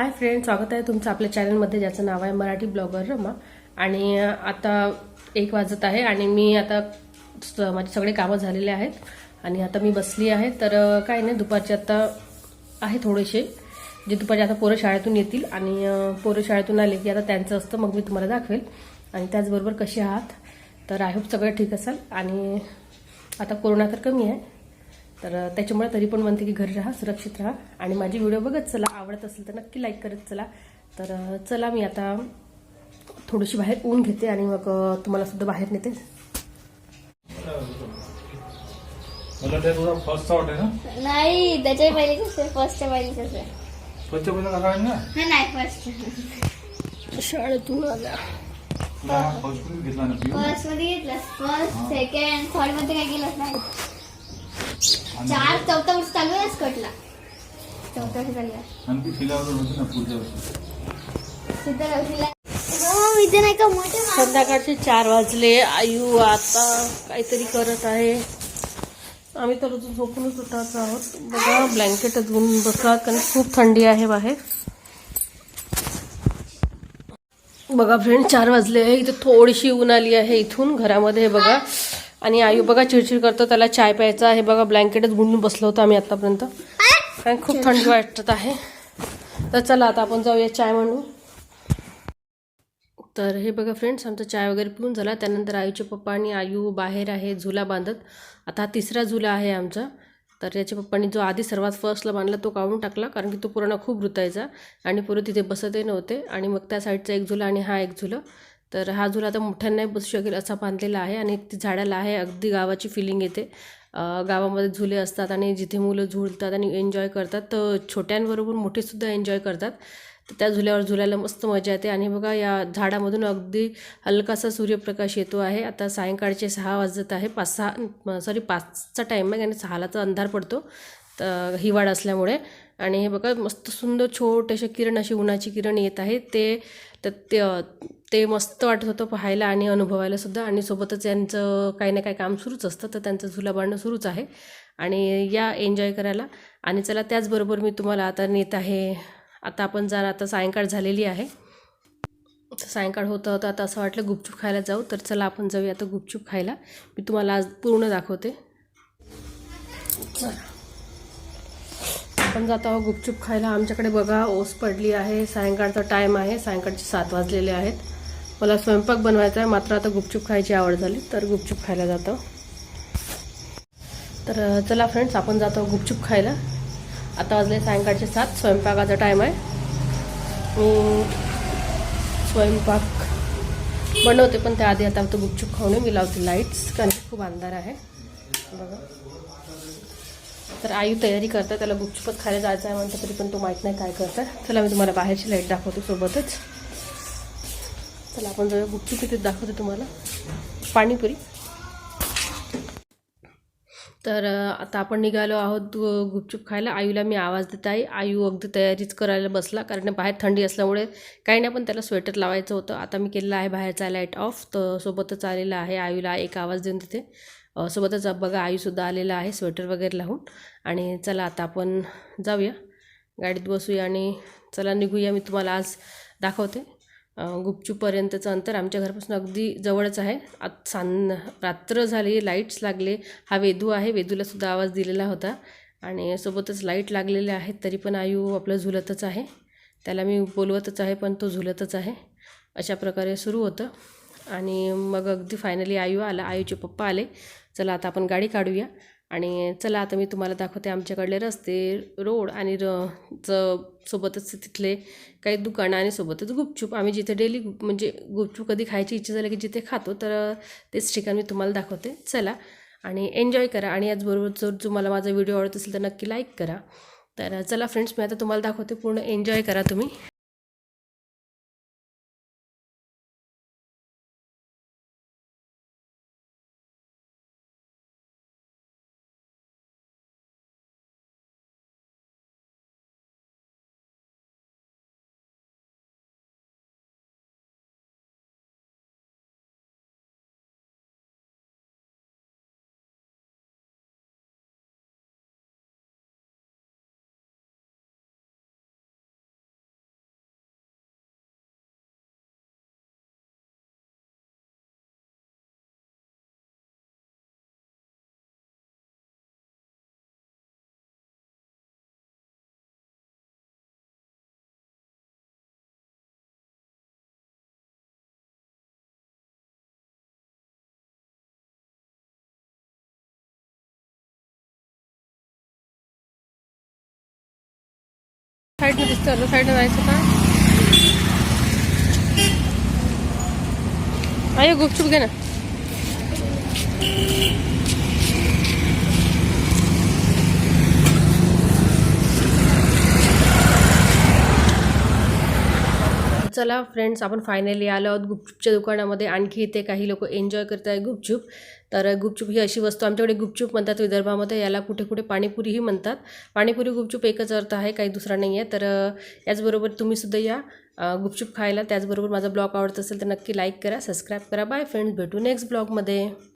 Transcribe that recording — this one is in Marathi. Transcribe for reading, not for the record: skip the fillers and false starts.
हाय फ्रेंड, स्वागत आहे तुमचं आपल्या चॅनलमध्ये ज्याचं नाव आहे मराठी ब्लॉगर रमा. आणि आता 1 वाजत आहे आणि मी आता माझे सगळे कामं झालेले आहेत आणि आता मी बसली आहे. तर काय नाही, दुपारचे आता आहे थोडेसे जे दुपारचे आता पोरं शाळेतून येतील आणि पोरं शाळेतून आले की आता त्यांचं असतं, मग मी तुम्हाला दाखवेल. आणि त्याचबरोबर कसे आहात, तर आय होप सगळं ठीक असाल. आणि आता कोरोना तर कमी आहे, तर त्याच्यामुळे तरी पण म्हणते की घरी राहा, सुरक्षित राहा आणि माझी व्हिडिओ बघत चला. आवडत असेल तर नक्की लाईक करत चला. तर चला, मी आता थोडीशी बाहेर ऊन घेते आणि मग तुम्हाला सुद्धा बाहेर नेते. मला ते तुझा फर्स्ट शॉट आहे ना? नाही, त्याच्या पहिले कसं फर्स्टच्या पहिले कसं फर्स्टच्या पहिला का ना? हा नाही फर्स्ट शाळेतून आल्या फर्स्ट मध्ये घेतला ना पिऊ? फर्स्ट मध्ये घेतलं, फर्स्ट सेकंड थर्ड मध्ये काय केलंच नाही. 4 चौथा वर्ष चालू आहे स्कटला, चौथा वर्ष चालू आहे. आणि ती फिलावर होती ना पुढच्या वर्षी. सिद्ध रवशीला इथे नाही का मोठे संध्याकाळचे 4 वाजले. आयु आता काहीतरी करत आहे. आम्ही तर अजून झोपूनच उठायचं आहोत. बघा, ब्लँकेट घेऊन बसला कारण खूप थंडी आहे बाहेर. बघा फ्रेंड, 4 वाजले आहे. इथे थोडीशी ऊन आली आहे इथून घरामध्ये. बघा, आणि आयु बघा चिडचिड करतो, त्याला चाय प्यायचा आहे. बघा, ब्लँकेटच गुंडून बसलो होतो आम्ही आतापर्यंत कारण खूप थंडी वाटत आहे. तर चला आता आपण जाऊया चाय म्हणू. तर हे बघा फ्रेंड्स, आमचा चाय वगैरे पिऊन झाला. त्यानंतर आयूचे पप्पा आणि आयू बाहेर आहे झुला बांधत. आता हा 3रा झुला आहे आमचा. तर याच्या पप्पांनी जो आधी सर्वात फर्स्टला बांधला तो काढून टाकला कारण की तो पुराणा खूप रुतायचा आणि पुरं तिथे बसतही नव्हते. आणि मग त्या साईडचा एक झुला आणि हा एक झुला. तर हा झुला आता मोठ्यांना नाही बसू शकेल असा बांधलेला आहे आणि ती झाडाला आहे. अगदी गावाची फिलिंग येते. गावामध्ये झुले असतात आणि जिथे मुलं झुलतात आणि एन्जॉय करतात, तर छोट्यांबरोबर मोठेसुद्धा एन्जॉय करतात. तर त्या झुल्यावर झुलायला मस्त मजा येते. आणि बघा, या झाडामधून अगदी हलकासा सूर्यप्रकाश येतो आहे. आता सायंकाळचे 6 वाजत आहे. 5चा टाईम आहे आणि 6ला तर अंधार पडतो, तर हिवाळा असल्यामुळे. आणि हे बघा, मस्त सुंदर छोटेसे किरण, अशी उन्हाची किरण येत आहे. ते मस्त वाटत होतं पाहायला आणि अनुभवायला सुद्धा. आणि सोबतच यांचं काही ना काही काम सुरूच असतं, तर त्यांचं झुला बांधणं सुरूच आहे आणि या एन्जॉय करायला. आणि चला, त्याचबरोबर मी तुम्हाला आता नेत आहे. आता आपण आता सायंकाळ झालेली आहे. सायंकाळ होतं आता असं वाटलं गुपचूप खायला जाऊ. तर चला आपण जाऊया आता गुपचूप खायला. मी तुम्हाला आज पूर्ण दाखवते. चला, आपण जातो आहोत गुपचूप खायला. आमच्याकडे बघा ओस पडली आहे. सायंकाळचा टाईम आहे. सायंकाळचे 7 वाजलेले आहेत. मला स्वयंपाक बनवायचा आहे, मात्र आता गुपचूप खायची आवड झाली तर गुपचूप खायला जातो. तर चला फ्रेंड्स, आपण जातो गुपचूप खायला. आता वाजले सायंकाळचे 7. स्वयंपाकाचा टाईम आहे. मी स्वयंपाक बनवते, पण त्याआधी आता तो गुपचूप खाऊन मी लावते लाईट्स कारण खूप अंधार आहे. बघा, तर आयु तयारी करतात, त्याला गुपचूपच खायला जायचं आहे म्हणतं, तरी पण तो माहीत नाही काय करतात. चला, मी तुम्हाला बाहेरची लाईट दाखवते सोबतच. चला आपण जाऊया गुपचूप. इथे दाखवते तुम्हाला पाणीपुरी. तर आता आपण निघालो आहोत गुपचूप खायला. आयूला मी आवाज देत आहे. आयू अगदी तयारीच करायला बसला कारण बाहेर थंडी असल्यामुळे काही नाही, पण त्याला स्वेटर लावायचं होतं. आता मी केलेलं आहे बाहेरचा लाईट ऑफ. तर सोबतच आलेला आहे आयूला एक आवाज देऊन तिथे. सोबतच बघा, आयूसुद्धा आलेला आहे स्वेटर वगैरे लावून. आणि चला आता आपण जाऊया, गाडीत बसूया आणि चला निघूया. मी तुम्हाला आज दाखवते गुपचूपपर्यंतचं अंतर. आमच्या घरापासून अगदी जवळच आहे. रात्र झाली, लाईट्स लागले. हा वेदू आहे, वेदूलासुद्धा आवाज दिलेला होता आणि सोबतच लाईट लागलेले आहेत. तरी पण आयू आपलं झुलतच आहे. त्याला मी बोलवतच आहे पण तो झुलतच आहे. अशा प्रकारे सुरू होतं. आणि मग अगदी फायनली आयू आला, आयूचे पप्पा आले. चला आता आपण गाडी काढूया आणि चला आता मी तुम्हाला दाखवते आमच्याकडले रस्ते, रोड आणि सोबतच तिथले काही दुकानं आणि सोबतच गुपचूप. आम्ही जिथे डेली म्हणजे गुपचूप कधी खायची इच्छा झाली की जिथे खातो, तर तेच ठिकाण मी तुम्हाला दाखवते. चला आणि एन्जॉय करा. आणि याचबरोबर जर मला माझा व्हिडिओ आवडत असेल तर नक्की लाईक करा. तर चला फ्रेंड्स, मी आता तुम्हाला दाखवते. पूर्ण एन्जॉय करा तुम्ही. साईडनं दिसतं, अर्ध्या साईडनं जायचं का? आहे गुपचूप घे ना. चला फ्रेंड्स, आपण फायनली आलो आहोत गुपचूपच्या दुकानामध्ये. आणखी इथे काही लोक एन्जॉय करत आहे गुपचूप. तर गुपचूप ही अशी वस्तू, आमच्याकडे गुपचूप म्हणतात विदर्भामध्ये, याला कुठे कुठे पाणीपुरीही म्हणतात. पाणीपुरी गुपचूप एकच अर्थ आहे, काही दुसरा नाही आहे. तर याचबरोबर तुम्हीसुद्धा या गुपचूप खायला. त्याचबरोबर माझा ब्लॉग आवडत असेल तर नक्की लाईक करा, सबस्क्राईब करा. बाय फ्रेंड्स, भेटू नेक्स्ट ब्लॉगमध्ये.